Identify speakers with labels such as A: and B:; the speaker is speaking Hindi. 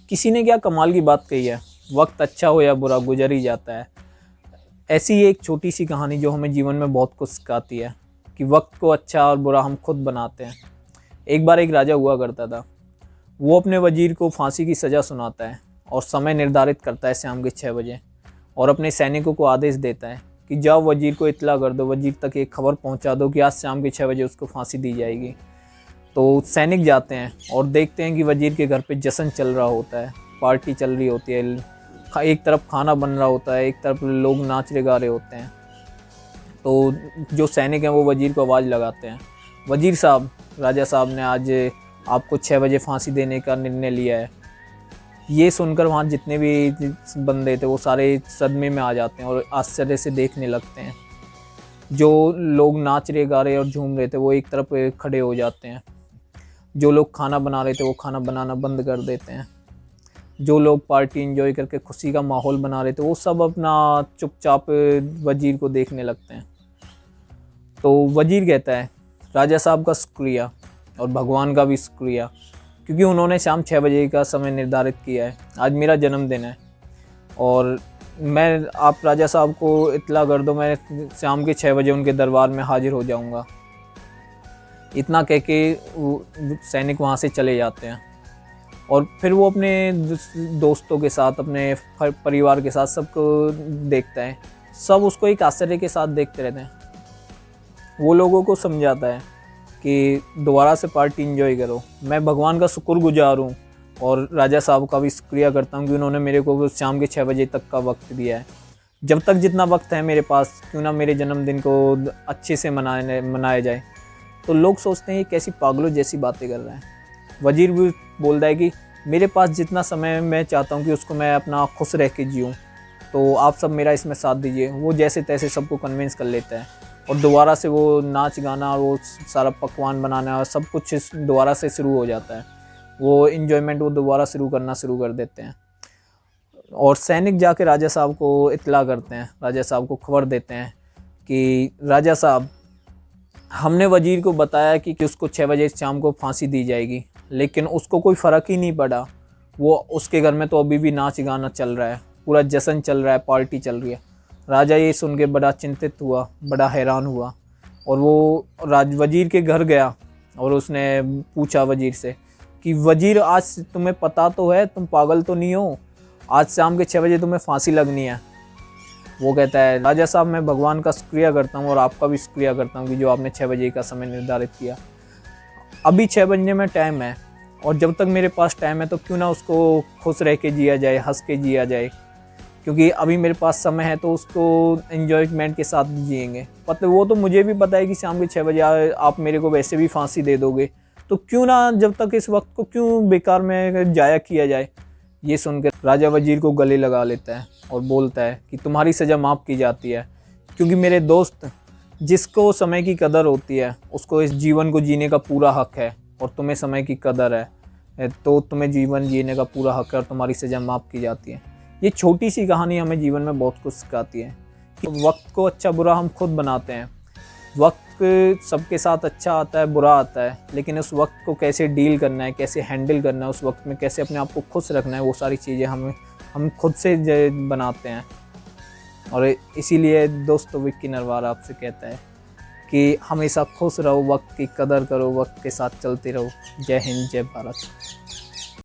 A: किसी ने क्या कमाल की बात कही है, वक्त अच्छा हो या बुरा गुजर ही जाता है। ऐसी ही एक छोटी सी कहानी जो हमें जीवन में बहुत कुछ सिखाती है कि वक्त को अच्छा और बुरा हम खुद बनाते हैं। एक बार एक राजा हुआ करता था। वो अपने वजीर को फांसी की सज़ा सुनाता है और समय निर्धारित करता है शाम के 6 बजे, और अपने सैनिकों को आदेश देता है कि जाओ वजीर को इत्तला कर दो, वजीर तक एक खबर पहुंचा दो कि आज शाम के 6 बजे उसको फांसी दी जाएगी। तो सैनिक जाते हैं और देखते हैं कि वजीर के घर पे जश्न चल रहा होता है, पार्टी चल रही होती है, एक तरफ खाना बन रहा होता है, एक तरफ लोग नाच रहे गा रहे होते हैं। तो जो सैनिक हैं वो वजीर को आवाज़ लगाते हैं, वजीर साहब, राजा साहब ने आज आपको 6 बजे फांसी देने का निर्णय लिया है। ये सुनकर वहाँ जितने भी बंदे थे वो सारे सदमे में आ जाते हैं और आश्चर्य से देखने लगते हैं। जो लोग नाच रहे गा रहे और झूम रहे थे वो एक तरफ खड़े हो जाते हैं। जो लोग खाना बना रहे थे वो खाना बनाना बंद कर देते हैं। जो लोग पार्टी एंजॉय करके खुशी का माहौल बना रहे थे वो सब अपना चुपचाप वजीर को देखने लगते हैं। तो वजीर कहता है, राजा साहब का शुक्रिया और भगवान का भी शुक्रिया, क्योंकि उन्होंने शाम 6 बजे का समय निर्धारित किया है। आज मेरा जन्मदिन है और आप राजा साहब को इत्तला कर दो, मैं शाम के 6 बजे उनके दरबार में हाजिर हो जाऊंगा। इतना कह के सैनिक वहाँ से चले जाते हैं और फिर वो अपने दोस्तों के साथ, अपने परिवार के साथ सबको देखता है। सब उसको एक आश्चर्य के साथ देखते रहते हैं। वो लोगों को समझाता है कि दोबारा से पार्टी एंजॉय करो। मैं भगवान का शुक्रगुजार हूँ और राजा साहब का भी शुक्रिया करता हूँ कि उन्होंने मेरे को शाम के 6 बजे तक का वक्त दिया है। जब तक जितना वक्त है मेरे पास, क्यों ना मेरे जन्मदिन को अच्छे से मनाया जाए। तो लोग सोचते हैं ये कैसी पागलों जैसी बातें कर रहे हैं। वजीर भी बोलता है कि मेरे पास जितना समय मैं चाहता हूँ कि उसको मैं अपना खुश रह के जीऊँ, तो आप सब मेरा इसमें साथ दीजिए। वो जैसे तैसे सबको कन्विंस कर लेता है और दोबारा से वो नाच गाना और वो सारा पकवान बनाना और सब कुछ दोबारा से शुरू हो जाता है। वो इन्जॉयमेंट वो दोबारा शुरू कर देते हैं और सैनिक जाके राजा साहब को इत्तला करते हैं, राजा साहब को खबर देते हैं कि राजा साहब, हमने वजीर को बताया कि उसको 6 बजे शाम को फांसी दी जाएगी, लेकिन उसको कोई फ़र्क ही नहीं पड़ा। वो उसके घर में तो अभी भी नाच गाना चल रहा है, पूरा जश्न चल रहा है, पार्टी चल रही है। राजा ये सुन के बड़ा चिंतित हुआ, बड़ा हैरान हुआ और वो वजीर के घर गया और उसने पूछा वजीर से कि वजीर, आज तुम्हें पता तो है, तुम पागल तो नहीं हो, आज शाम के 6 बजे तुम्हें फांसी लगनी है। वो कहता है, राजा साहब, मैं भगवान का शुक्रिया करता हूँ और आपका भी शुक्रिया करता हूँ कि जो आपने 6 बजे का समय निर्धारित किया। अभी 6 बजने में टाइम है और जब तक मेरे पास टाइम है तो क्यों ना उसको खुश रह के जिया जाए, हंस के जिया जाए, क्योंकि अभी मेरे पास समय है तो उसको एंजॉयमेंट के साथ जिएंगे। वो तो मुझे भी पता है कि शाम के 6 बजे आप मेरे को वैसे भी फांसी दे दोगे, तो क्यों ना जब तक इस वक्त को क्यों बेकार में जाया किया जाए। ये सुनकर राजा वजीर को गले लगा लेता है और बोलता है कि तुम्हारी सज़ा माफ़ की जाती है, क्योंकि मेरे दोस्त, जिसको समय की कदर होती है उसको इस जीवन को जीने का पूरा हक है और तुम्हें समय की कदर है तो तुम्हें जीवन जीने का पूरा हक है और तुम्हारी सज़ा माफ़ की जाती है। ये छोटी सी कहानी हमें जीवन में बहुत कुछ सिखाती है कि वक्त को अच्छा बुरा हम खुद बनाते हैं। वक्त सबके साथ अच्छा आता है, बुरा आता है, लेकिन उस वक्त को कैसे डील करना है, कैसे हैंडल करना है, उस वक्त में कैसे अपने आप को खुश रखना है, वो सारी चीज़ें हम खुद से बनाते हैं। और इसीलिए दोस्तों विक्की नरवार आपसे कहता है कि हमेशा खुश रहो, वक्त की कदर करो, वक्त के साथ चलते रहो। जय हिंद, जय भारत।